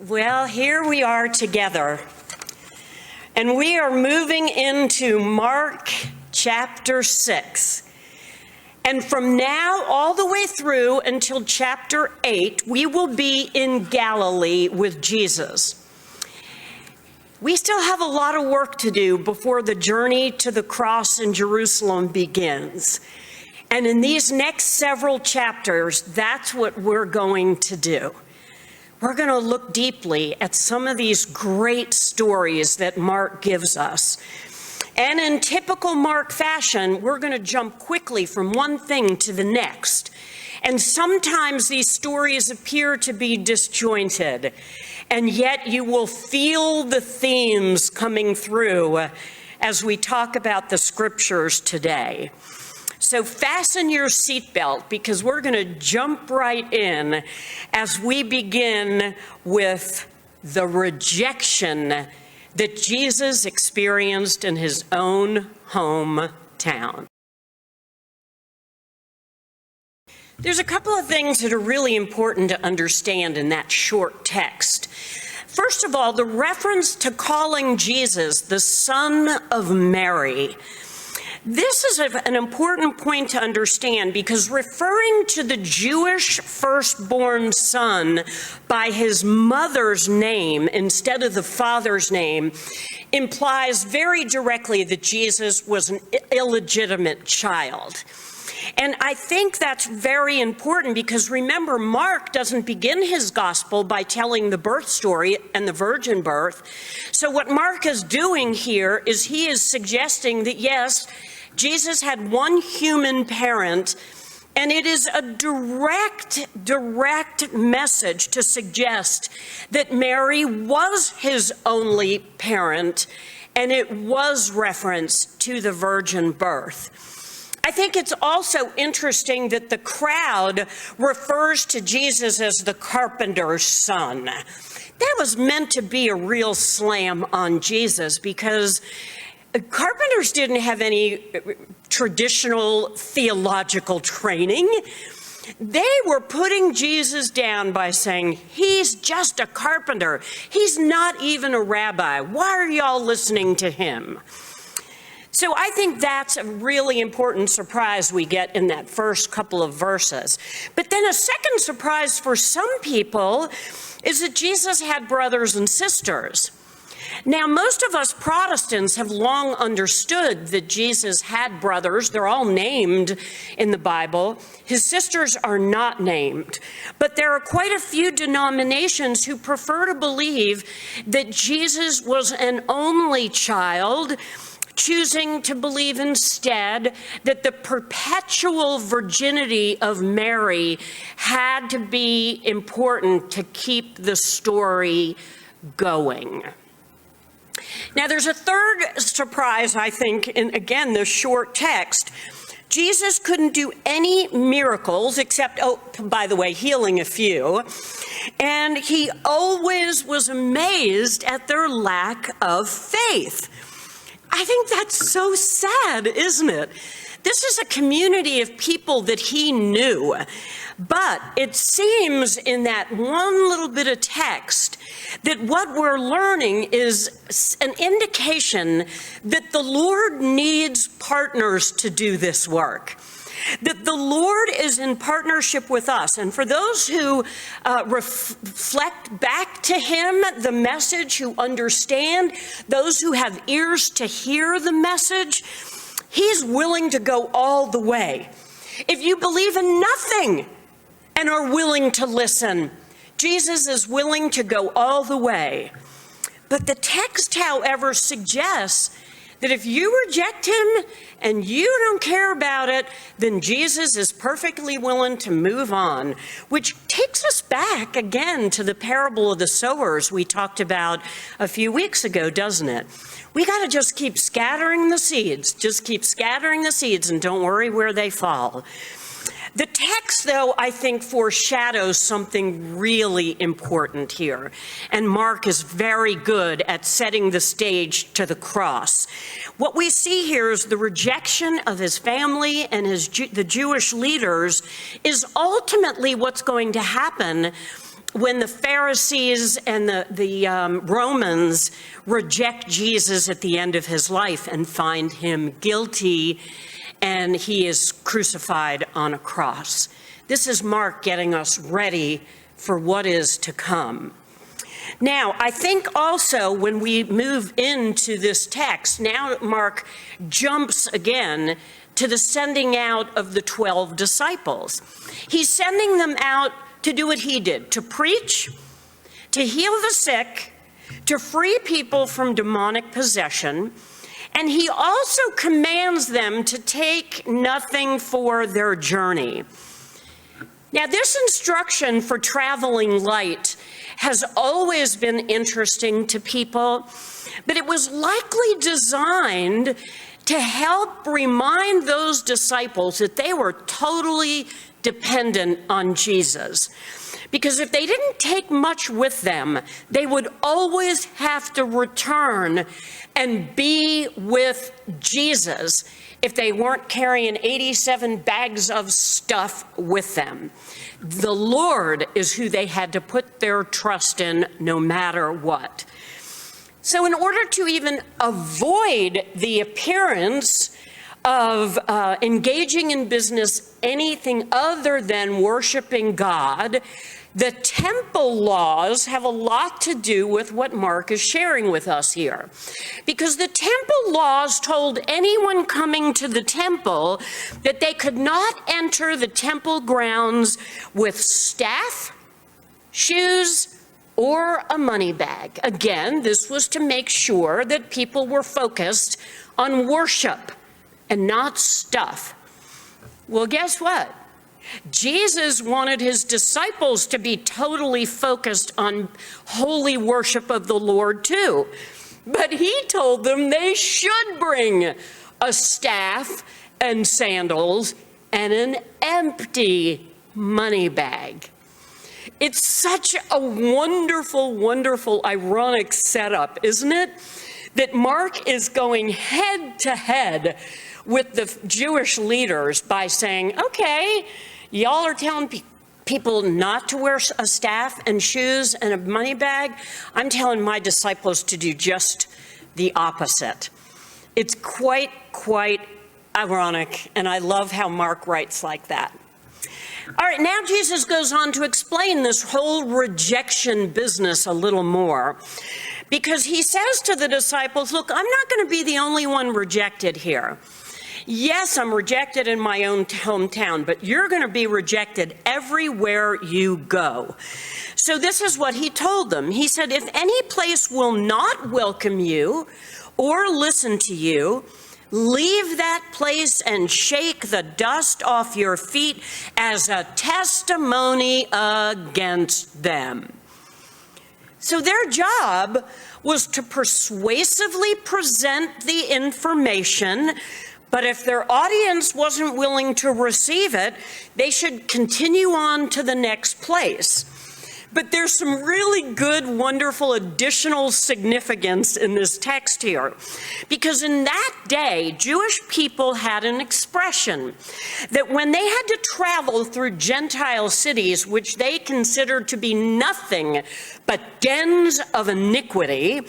Well, here we are together, and we are moving into Mark chapter 6. And from now all the way through until chapter 8, we will be in Galilee with Jesus. We still have a lot of work to do before the journey to the cross in Jerusalem begins. And in these next several chapters, that's what we're going to do. We're going to look deeply at some of these great stories that Mark gives us. And in typical Mark fashion, we're going to jump quickly from one thing to the next. And sometimes these stories appear to be disjointed, and yet you will feel the themes coming through as we talk about the scriptures today. So fasten your seatbelt, because we're going to jump right in as we begin with the rejection that Jesus experienced in his own hometown. There's a couple of things that are really important to understand in that short text. First of all, the reference to calling Jesus the Son of Mary. This is an important point to understand, because referring to the Jewish firstborn son by his mother's name instead of the father's name implies very directly that Jesus was an illegitimate child. And I think that's very important, because remember, Mark doesn't begin his gospel by telling the birth story and the virgin birth. So what Mark is doing here is he is suggesting that, yes, Jesus had one human parent, and it is a direct message to suggest that Mary was his only parent, and it was reference to the virgin birth. I think it's also interesting that the crowd refers to Jesus as the carpenter's son. That was meant to be a real slam on Jesus, because carpenters didn't have any traditional theological training. They were putting Jesus down by saying, he's just a carpenter. He's not even a rabbi. Why are y'all listening to him? So I think that's a really important surprise we get in that first couple of verses. But then a second surprise for some people is that Jesus had brothers and sisters. Now, most of us Protestants have long understood that Jesus had brothers. They're all named in the Bible. His sisters are not named. But there are quite a few denominations who prefer to believe that Jesus was an only child, choosing to believe instead that the perpetual virginity of Mary had to be important to keep the story going. Now, there's a third surprise, I think, in, again, the short text. Jesus couldn't do any miracles except, oh, by the way, healing a few. And he always was amazed at their lack of faith. I think that's so sad, isn't it? This is a community of people that he knew. But it seems in that one little bit of text that what we're learning is an indication that the Lord needs partners to do this work. That the Lord is in partnership with us. And for those who reflect back to him the message, who understand, those who have ears to hear the message, he's willing to go all the way. If you believe in nothing and are willing to listen, Jesus is willing to go all the way. But the text, however, suggests that if you reject him and you don't care about it, then Jesus is perfectly willing to move on, which takes us back again to the parable of the sowers we talked about a few weeks ago, doesn't it? We got to just keep scattering the seeds, and don't worry where they fall. The text, though, I think foreshadows something really important here. And Mark is very good at setting the stage to the cross. What we see here is the rejection of his family and the Jewish leaders is ultimately what's going to happen when the Pharisees and the Romans reject Jesus at the end of his life and find him guilty, and he is crucified on a cross. This is Mark getting us ready for what is to come. Now, I think also when we move into this text, now Mark jumps again to the sending out of the 12 disciples. He's sending them out to do what he did, to preach, to heal the sick, to free people from demonic possession, and he also commands them to take nothing for their journey. Now, this instruction for traveling light has always been interesting to people, but it was likely designed to help remind those disciples that they were totally dependent on Jesus. Because if they didn't take much with them, they would always have to return and be with Jesus if they weren't carrying 87 bags of stuff with them. The Lord is who they had to put their trust in no matter what. So in order to even avoid the appearance of engaging in business anything other than worshiping God, the temple laws have a lot to do with what Mark is sharing with us here. Because the temple laws told anyone coming to the temple that they could not enter the temple grounds with staff, shoes, or a money bag. Again, this was to make sure that people were focused on worship and not stuff. Well, guess what? Jesus wanted his disciples to be totally focused on holy worship of the Lord too. But he told them they should bring a staff and sandals and an empty money bag. It's such a wonderful, wonderful, ironic setup, isn't it? That Mark is going head to head with the Jewish leaders by saying, okay, y'all are telling people not to wear a staff and shoes and a money bag. I'm telling my disciples to do just the opposite. It's quite ironic, and I love how Mark writes like that. All right, now Jesus goes on to explain this whole rejection business a little more, because he says to the disciples, look, I'm not going to be the only one rejected here. Yes, I'm rejected in my own hometown, but you're going to be rejected everywhere you go. So this is what he told them. He said, if any place will not welcome you or listen to you, leave that place and shake the dust off your feet as a testimony against them. So their job was to persuasively present the information, but if their audience wasn't willing to receive it, they should continue on to the next place. But there's some really good, wonderful additional significance in this text here. Because in that day, Jewish people had an expression that when they had to travel through Gentile cities, which they considered to be nothing but dens of iniquity,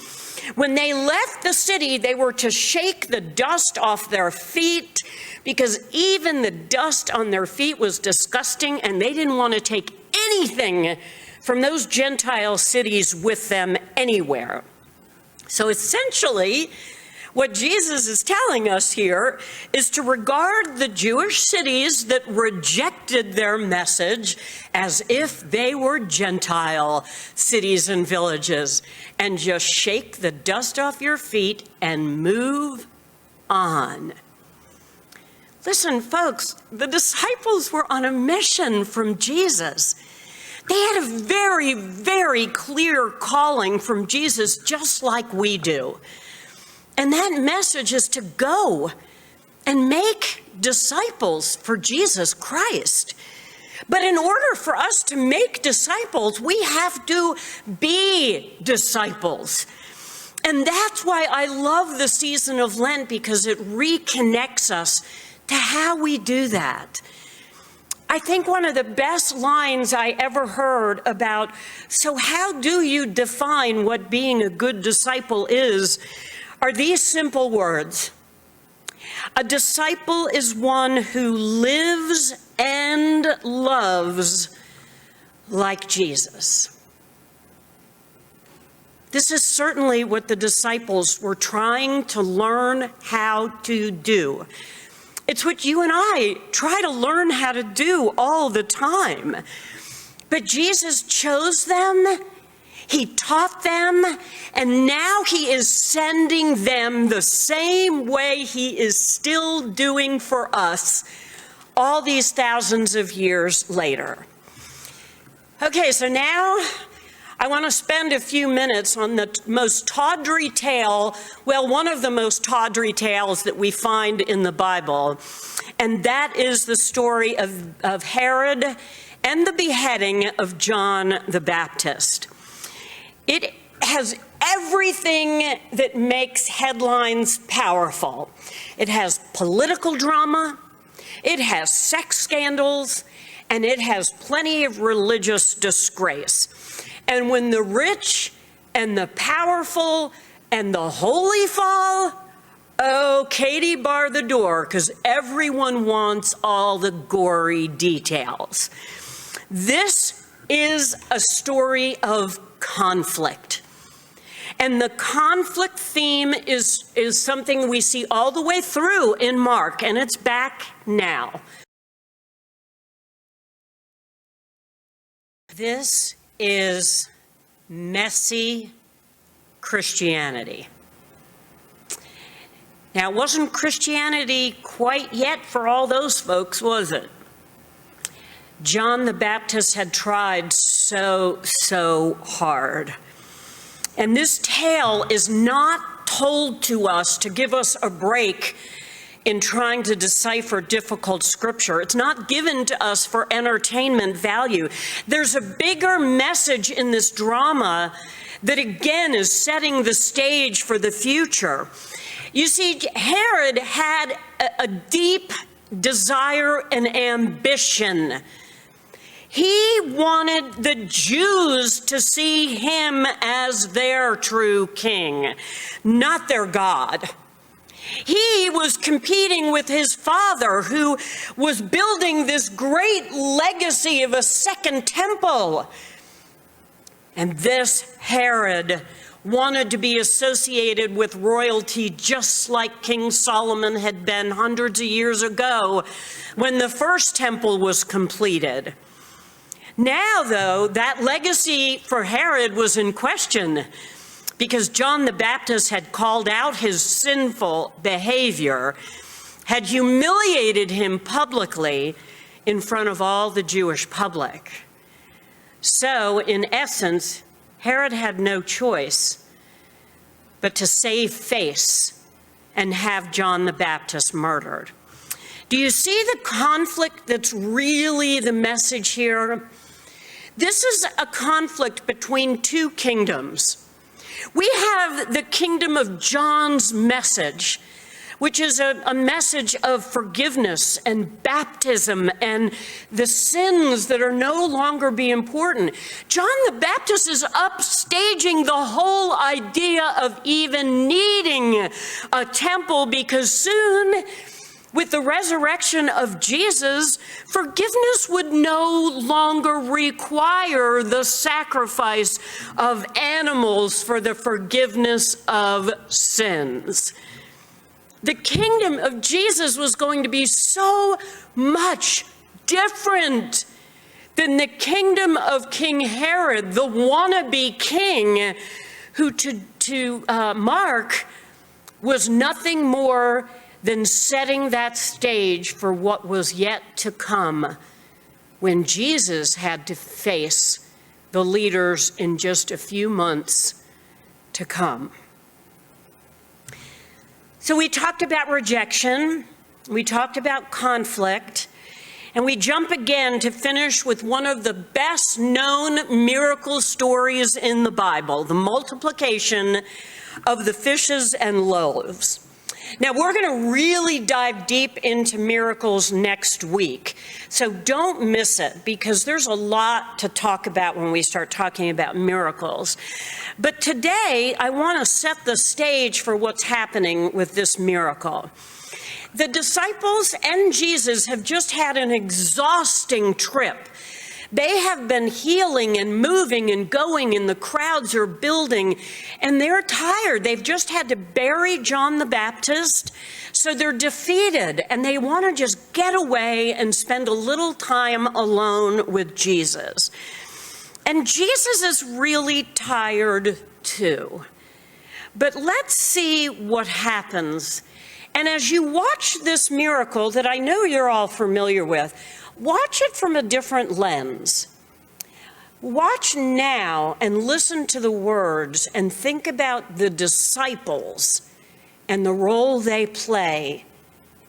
when they left the city, they were to shake the dust off their feet, because even the dust on their feet was disgusting, and they didn't want to take anything from those Gentile cities with them anywhere. So essentially, what Jesus is telling us here is to regard the Jewish cities that rejected their message as if they were Gentile cities and villages, and just shake the dust off your feet and move on. Listen, folks, the disciples were on a mission from Jesus. They had a very, very clear calling from Jesus, just like we do. And that message is to go and make disciples for Jesus Christ. But in order for us to make disciples, we have to be disciples. And that's why I love the season of Lent, because it reconnects us to how we do that. I think one of the best lines I ever heard about, so how do you define what being a good disciple is, are these simple words. A disciple is one who lives and loves like Jesus. This is certainly what the disciples were trying to learn how to do. It's what you and I try to learn how to do all the time. But Jesus chose them, he taught them, and now he is sending them the same way he is still doing for us all these thousands of years later. Okay, so now I want to spend a few minutes on the most tawdry tale, well, one of the most tawdry tales that we find in the Bible, and that is the story of Herod and the beheading of John the Baptist. It has everything that makes headlines powerful. It has political drama, it has sex scandals, and it has plenty of religious disgrace. And when the rich and the powerful and the holy fall, oh, Katie, bar the door, because everyone wants all the gory details. This is a story of conflict. And the conflict theme is something we see all the way through in Mark, and it's back now. This is messy Christianity. Now, it wasn't Christianity quite yet for all those folks, was it? John the Baptist had tried so hard. And this tale is not told to us to give us a break in trying to decipher difficult scripture. It's not given to us for entertainment value. There's a bigger message in this drama that again is setting the stage for the future. You see, Herod had a deep desire and ambition. He wanted the Jews to see him as their true king, not their God. He was competing with his father, who was building this great legacy of a second temple. And this Herod wanted to be associated with royalty just like King Solomon had been hundreds of years ago when the first temple was completed. Now, though, that legacy for Herod was in question, because John the Baptist had called out his sinful behavior, had humiliated him publicly in front of all the Jewish public. So, in essence, Herod had no choice but to save face and have John the Baptist murdered. Do you see the conflict that's really the message here? This is a conflict between two kingdoms. We have the kingdom of John's message, which is a message of forgiveness and baptism and the sins that are no longer be important. John the Baptist is upstaging the whole idea of even needing a temple, because soon, with the resurrection of Jesus, forgiveness would no longer require the sacrifice of animals for the forgiveness of sins. The kingdom of Jesus was going to be so much different than the kingdom of King Herod, the wannabe king, who to Mark was nothing more than setting that stage for what was yet to come, when Jesus had to face the leaders in just a few months to come. So we talked about rejection, we talked about conflict, and we jump again to finish with one of the best known miracle stories in the Bible, the multiplication of the fishes and loaves. Now, we're going to really dive deep into miracles next week, so don't miss it, because there's a lot to talk about when we start talking about miracles. But today, I want to set the stage for what's happening with this miracle. The disciples and Jesus have just had an exhausting trip. They have been healing and moving and going, and the crowds are building, and they're tired. They've just had to bury John the Baptist, so they're defeated, and they want to just get away and spend a little time alone with Jesus. And Jesus is really tired too. But let's see what happens. And as you watch this miracle that I know you're all familiar with, watch it from a different lens. Watch now and listen to the words and think about the disciples and the role they play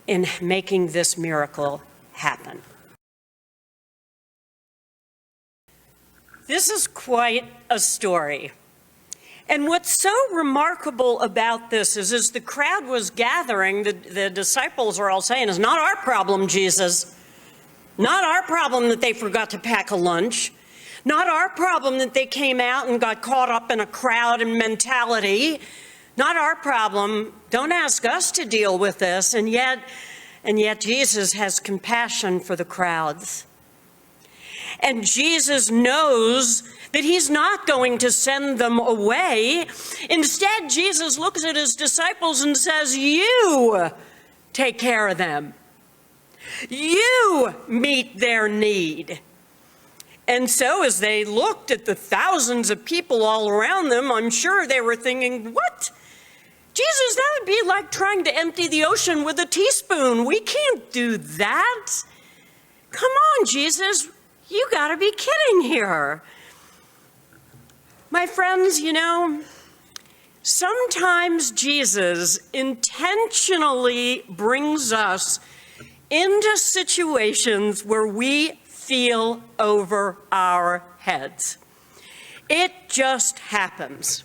in making this miracle happen. This is quite a story. And what's so remarkable about this is as the crowd was gathering, the disciples are all saying, "It's not our problem, Jesus. Not our problem that they forgot to pack a lunch. Not our problem that they came out and got caught up in a crowd and mentality. Not our problem. Don't ask us to deal with this." And yet Jesus has compassion for the crowds. And Jesus knows that he's not going to send them away. Instead, Jesus looks at his disciples and says, "You take care of them. You meet their need." And so as they looked at the thousands of people all around them, I'm sure they were thinking, "What? Jesus, that would be like trying to empty the ocean with a teaspoon. We can't do that. Come on, Jesus, you gotta be kidding here." My friends, sometimes Jesus intentionally brings us into situations where we feel over our heads. It just happens.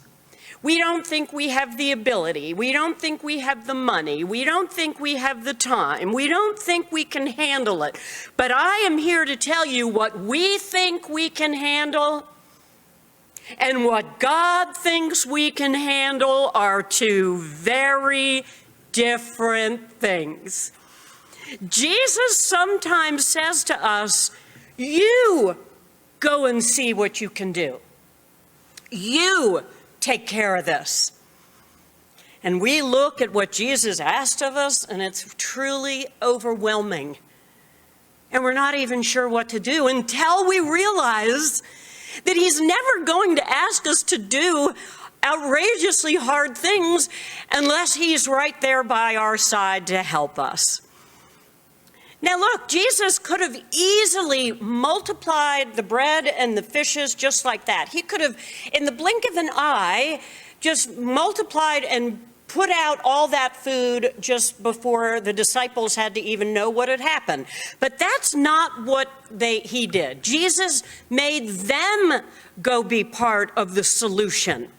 We don't think we have the ability. We don't think we have the money. We don't think we have the time. We don't think we can handle it. But I am here to tell you what we think we can handle and what God thinks we can handle are two very different things. Jesus sometimes says to us, "You go and see what you can do. You take care of this." And we look at what Jesus asked of us, and it's truly overwhelming. And we're not even sure what to do until we realize that he's never going to ask us to do outrageously hard things unless he's right there by our side to help us. Now look, Jesus could have easily multiplied the bread and the fishes just like that. He could have, in the blink of an eye, just multiplied and put out all that food just before the disciples had to even know what had happened. But that's not what he did. Jesus made them go be part of the solution.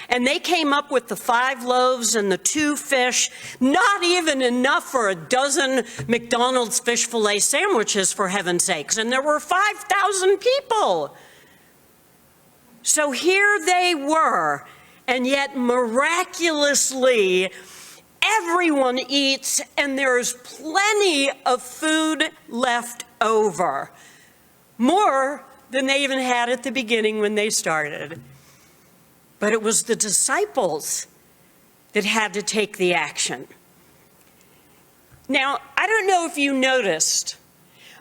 And they came up with the 5 loaves and the 2 fish, not even enough for a dozen McDonald's fish fillet sandwiches, for heaven's sakes. And there were 5,000 people. So here they were, and yet miraculously, everyone eats, and there's plenty of food left over. More than they even had at the beginning when they started. But it was the disciples that had to take the action. Now, I don't know if you noticed,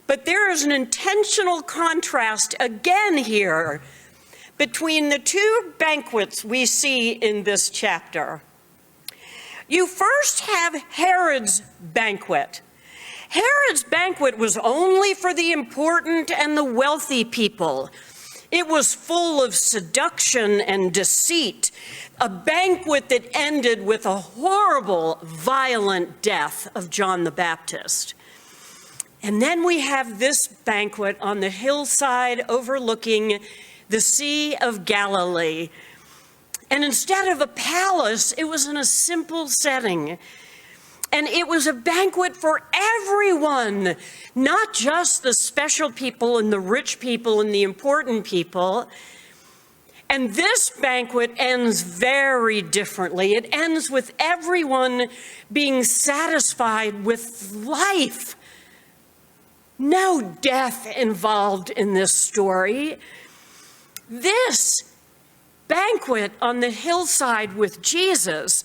but there is an intentional contrast again here between the 2 banquets we see in this chapter. You first have Herod's banquet. Herod's banquet was only for the important and the wealthy people. It was full of seduction and deceit, a banquet that ended with a horrible, violent death of John the Baptist. And then we have this banquet on the hillside overlooking the Sea of Galilee. And instead of a palace, it was in a simple setting. And it was a banquet for everyone, not just the special people and the rich people and the important people. And this banquet ends very differently. It ends with everyone being satisfied with life. No death involved in this story. This banquet on the hillside with Jesus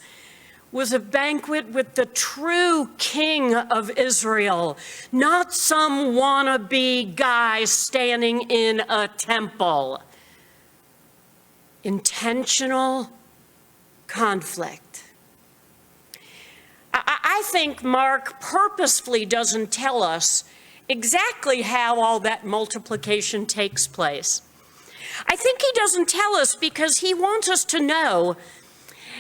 was a banquet with the true King of Israel, not some wannabe guy standing in a temple. Intentional conflict. I think Mark purposefully doesn't tell us exactly how all that multiplication takes place. I think he doesn't tell us because he wants us to know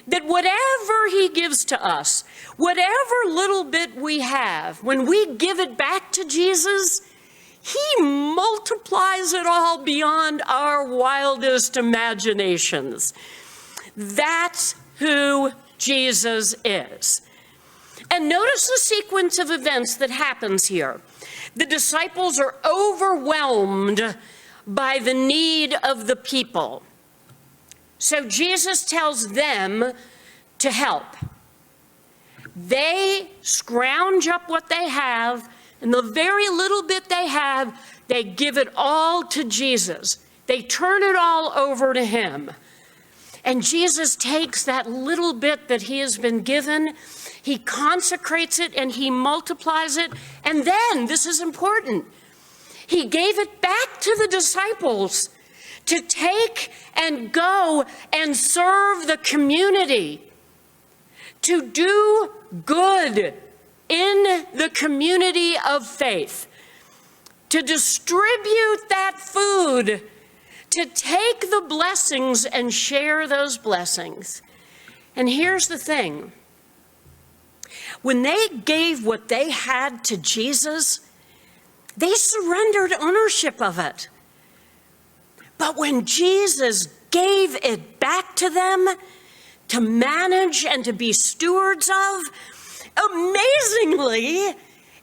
that whatever he gives to us, whatever little bit we have, when we give it back to Jesus, he multiplies it all beyond our wildest imaginations. That's who Jesus is. And notice the sequence of events that happens here. The disciples are overwhelmed by the need of the people. So Jesus tells them to help. They scrounge up what they have, and the very little bit they have, they give it all to Jesus. They turn it all over to him. And Jesus takes that little bit that he has been given, he consecrates it, and he multiplies it. And then, this is important, he gave it back to the disciples to take and go and serve the community, to do good in the community of faith, to distribute that food, to take the blessings and share those blessings. And here's the thing. When they gave what they had to Jesus, they surrendered ownership of it. But when Jesus gave it back to them to manage and to be stewards of, amazingly,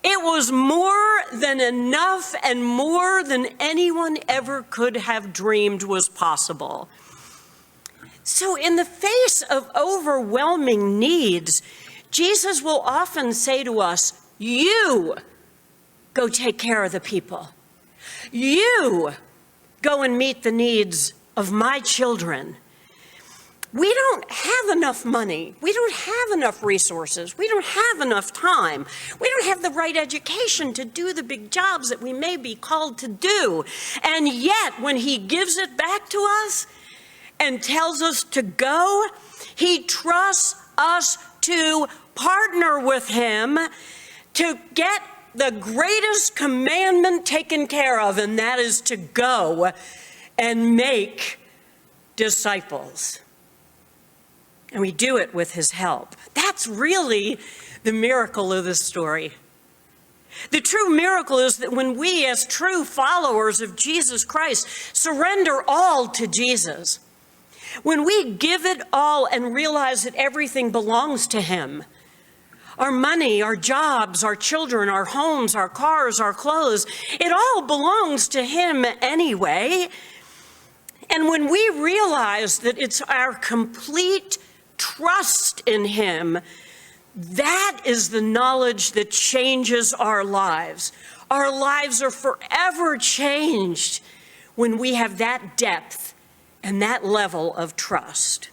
it was more than enough and more than anyone ever could have dreamed was possible. So in the face of overwhelming needs, Jesus will often say to us, you go take care of the people. You go and meet the needs of my children. We don't have enough money. We don't have enough resources. We don't have enough time. We don't have the right education to do the big jobs that we may be called to do. And yet, when he gives it back to us and tells us to go, he trusts us to partner with him to get the greatest commandment taken care of, and that is to go and make disciples. And we do it with his help. That's really the miracle of this story. The true miracle is that when we, as true followers of Jesus Christ, surrender all to Jesus, when we give it all and realize that everything belongs to him, our money, our jobs, our children, our homes, our cars, our clothes, it all belongs to him anyway. And when we realize that it's our complete trust in him, that is the knowledge that changes our lives. Our lives are forever changed when we have that depth and that level of trust.